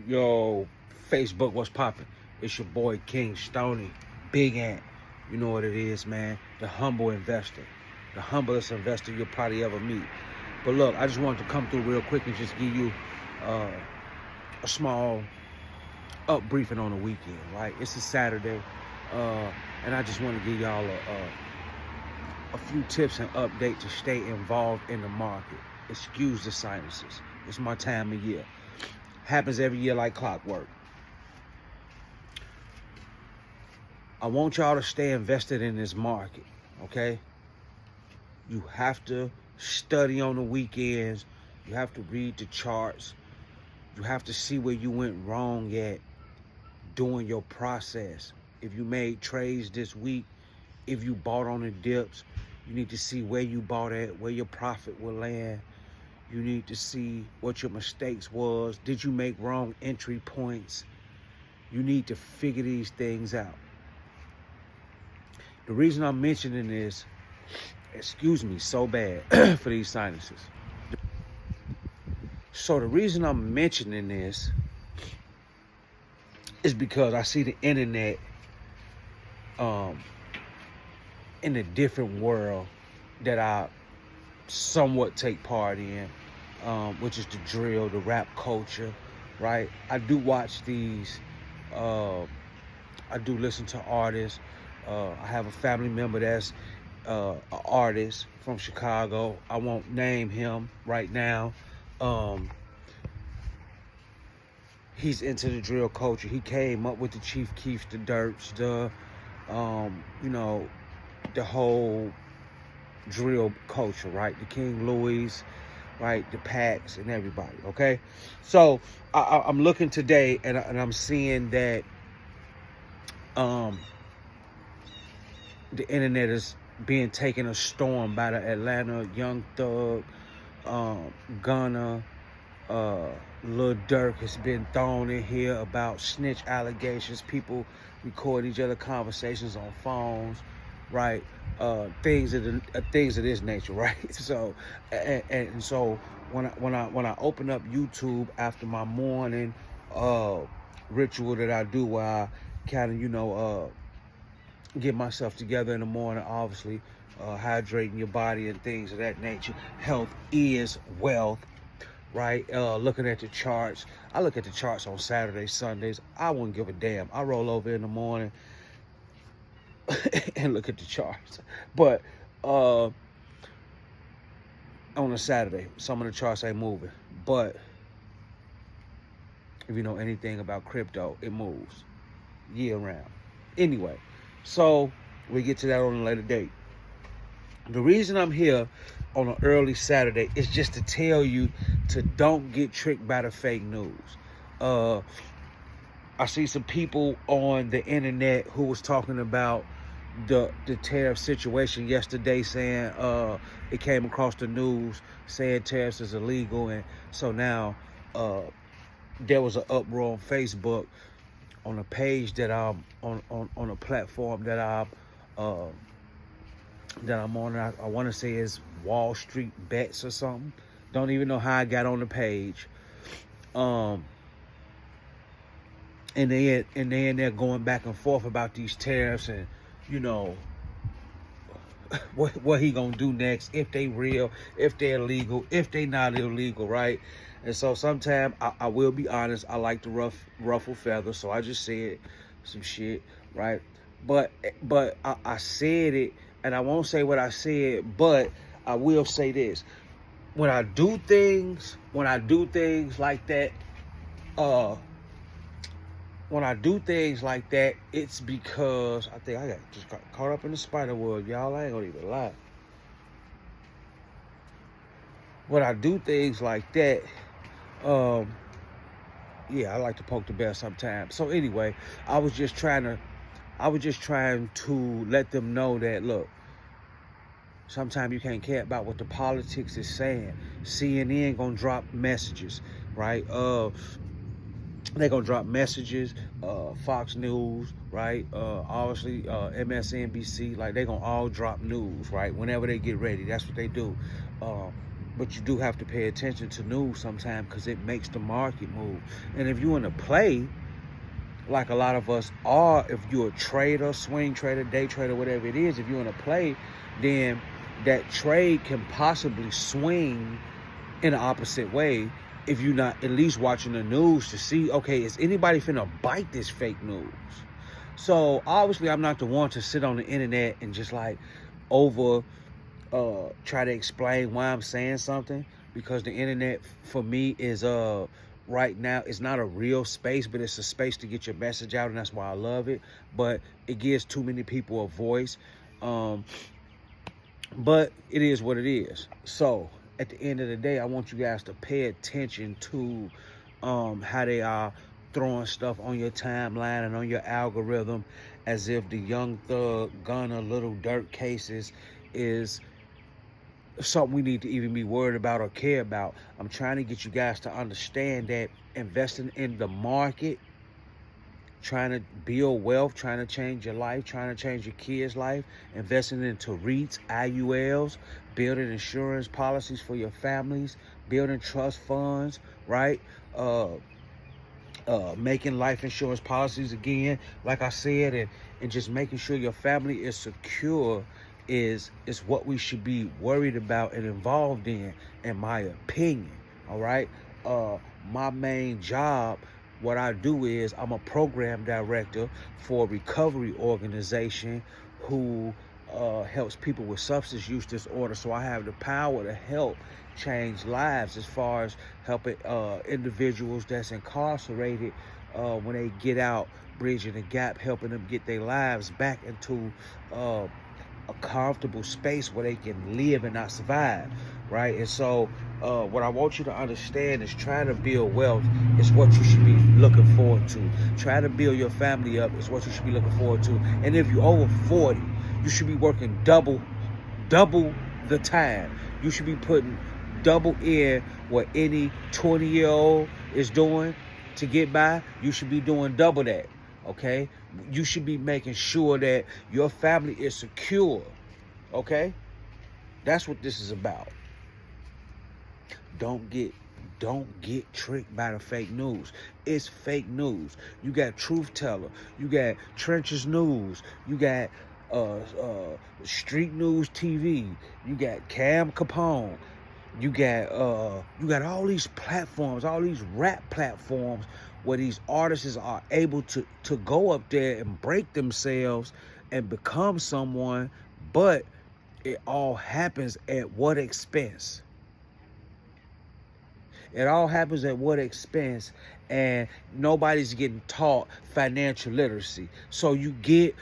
Yo, Facebook, what's poppin'? It's your boy King Stoney, Big Ant. You know what it is, man. The humble investor. The humblest investor you'll probably ever meet. But look, I just wanted to come through real quick and just give you uh, a small up briefing on the weekend, right? It's a Saturday, and I just want to give y'all a few tips and update to stay involved in the market. Excuse the sinuses. It's my time of year. Happens every year like clockwork. I want y'all to stay invested in this market, okay? You have to study on the weekends. You have to read the charts. You have to see where you went wrong at during your process. If you made trades this week, if you bought on the dips, you need to see where you bought at, where your profit will land. You need to see what your mistakes was. Did you make wrong entry points? You need to figure these things out. The reason I'm mentioning this, excuse me so bad for these sinuses. So the reason I'm mentioning this is because I see the internet in a different world that I somewhat take part in, which is the drill, the rap culture, right? I do watch these, I do listen to artists. I have a family member that's an artist from Chicago. I won't name him right now. He's into the drill culture. He came up with the Chief Keef, the Dirts, the, the whole drill culture, right? The King Louis, right? The Packs and everybody, okay? So I'm looking today and I'm seeing that the internet is being taken a storm by the Atlanta Young Thug, Gunna, Lil Durk has been thrown in here about snitch allegations, people record each other conversations on phones, right? Things of this nature, right? So, and so when I open up YouTube after my morning ritual that I do, where I kind of get myself together in the morning, obviously, hydrating your body and things of that nature. Health is wealth, right? Looking at the charts. I look at the charts on Saturdays, Sundays. I wouldn't give a damn. I roll over in the morning and look at the charts. But on a Saturday, some of the charts ain't moving. But if you know anything about crypto, it moves year round. Anyway, so we get to that on a later date. The reason I'm here on an early Saturday is just to tell you to don't get tricked by the fake news. I see some people on the internet who was talking about the tariff situation yesterday, saying it came across the news saying tariffs is illegal, and so now there was an uproar on Facebook on a page that I'm on a platform that I'm on. I want to say is Wall Street Bets or something. Don't even know how I got on the page. And they're going back and forth about these tariffs and what he gonna do next, if they real, if they're illegal, if they not illegal, right? And so sometimes I will be honest, I like to ruffle feathers, so I just said some shit, right? But I said it, and I won't say what I said, but I will say this: when I do things like that, it's because I think I got caught up in the spider web, y'all. I ain't gonna even lie. When I do things like that, yeah, I like to poke the bear sometimes. So anyway, I was just trying to let them know that, look, sometimes you can't care about what the politics is saying. CNN gonna drop messages, right? They're gonna drop messages. Fox News, right? Obviously, MSNBC, like they gonna all drop news, right? Whenever they get ready, that's what they do. But you do have to pay attention to news sometimes because it makes the market move. And if you're in a play, like a lot of us are, if you're a trader, swing trader, day trader, whatever it is, if you're in a play, then that trade can possibly swing in the opposite way if you're not at least watching the news to see, okay, is anybody finna bite this fake news? So obviously I'm not the one to sit on the internet and just like over try to explain why I'm saying something, because the internet for me is right now, it's not a real space, but it's a space to get your message out, and that's why I love it. But it gives too many people a voice. But it is what it is. So at the end of the day, I want you guys to pay attention to how they are throwing stuff on your timeline and on your algorithm as if the Young Thug, Gunna, Little Dirt cases is something we need to even be worried about or care about. I'm trying to get you guys to understand that investing in the market, trying to build wealth, trying to change your life, trying to change your kids' life, investing into REITs, IULs, building insurance policies for your families, building trust funds, right? Making life insurance policies again, like I said, and just making sure your family is secure is what we should be worried about and involved in my opinion. All right. My main job, what I do is I'm a program director for a recovery organization who helps people with substance use disorder. So I have the power to help change lives as far as helping individuals that's incarcerated when they get out, bridging the gap, helping them get their lives back into a comfortable space where they can live and not survive, right? And so what I want you to understand is trying to build wealth is what you should be looking forward to. Trying to build your family up is what you should be looking forward to. And if you're over 40, you should be working double the time. You should be putting double in what any 20-year-old is doing to get by. You should be doing double that. Okay, you should be making sure that your family is secure. Okay, that's what this is about. Don't get tricked by the fake news. It's fake news. You got Truth Teller, you got Trenches News, you got Street News TV, you got Cam Capone, you got all these platforms, all these rap platforms where these artists are able to go up there and break themselves and become someone, but it all happens at what expense? It all happens at what expense? And nobody's getting taught financial literacy. So you get,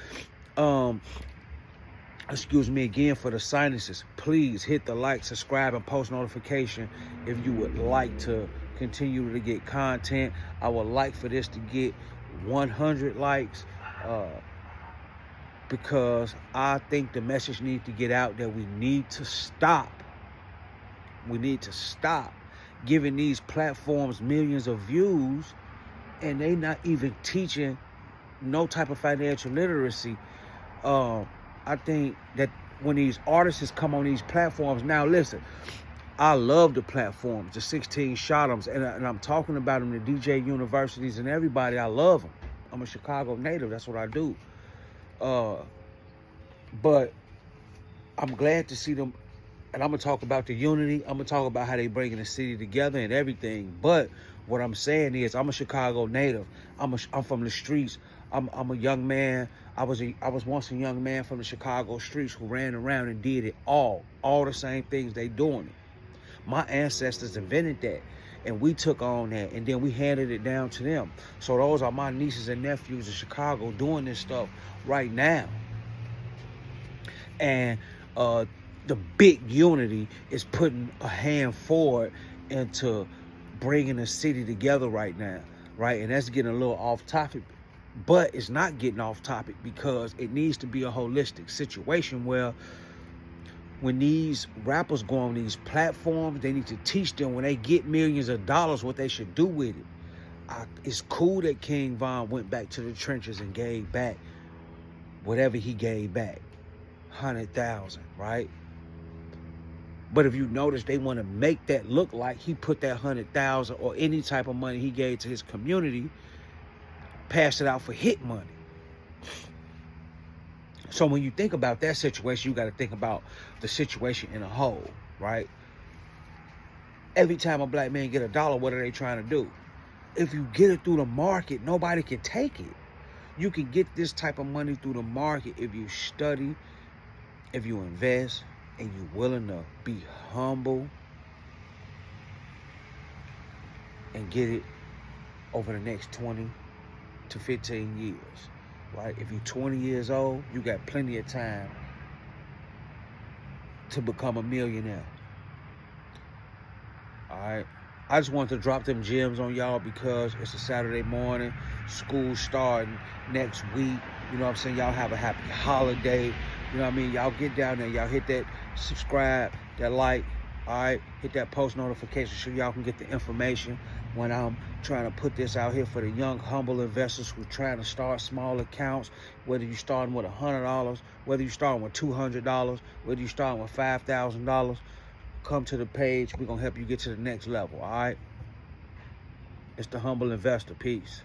excuse me again for the sinuses, please hit the like, subscribe, and post notification if you would like to continue to get content. I would like for this to get 100 likes because I think the message needs to get out that we need to stop. We need to stop giving these platforms millions of views and they not even teaching no type of financial literacy. I think that when these artists come on these platforms, now listen, I love the platforms, the 16 Shot'ems, and I'm talking about them, the DJ universities and everybody. I love them. I'm a Chicago native. That's what I do. But I'm glad to see them, and I'm going to talk about the unity. I'm going to talk about how they bringing the city together and everything. But what I'm saying is I'm a Chicago native. I'm from the streets. I'm a young man. I was once a young man from the Chicago streets who ran around and did it all the same things they doing it. My ancestors invented that, and we took on that, and then we handed it down to them. So those are my nieces and nephews in Chicago doing this stuff right now. And the big unity is putting a hand forward into bringing the city together right now, right? And that's getting a little off topic, but it's not getting off topic because it needs to be a holistic situation where when these rappers go on these platforms, they need to teach them when they get millions of dollars what they should do with it. It's cool that King Von went back to the trenches and gave back whatever he gave back, 100,000, right? But if you notice, they want to make that look like he put that 100,000 or any type of money he gave to his community, passed it out for hit money. So when you think about that situation, you got to think about the situation in a whole, right? Every time a black man get $1, what are they trying to do? If you get it through the market, nobody can take it. You can get this type of money through the market if you study, if you invest, and you're willing to be humble and get it over the next 20 to 15 years, right? If you're 20 years old, you got plenty of time to become a millionaire. All right. I just wanted to drop them gems on y'all because it's a Saturday morning. School starting next week. You know what I'm saying? Y'all have a happy holiday. You know what I mean? Y'all get down there. Y'all hit that subscribe, that like. All right. Hit that post notification so y'all can get the information when I'm trying to put this out here for the young, humble investors who are trying to start small accounts. Whether you're starting with $100, whether you're starting with $200, whether you're starting with $5,000. Come to the page. We're going to help you get to the next level, all right? It's the Humble Investor. Peace.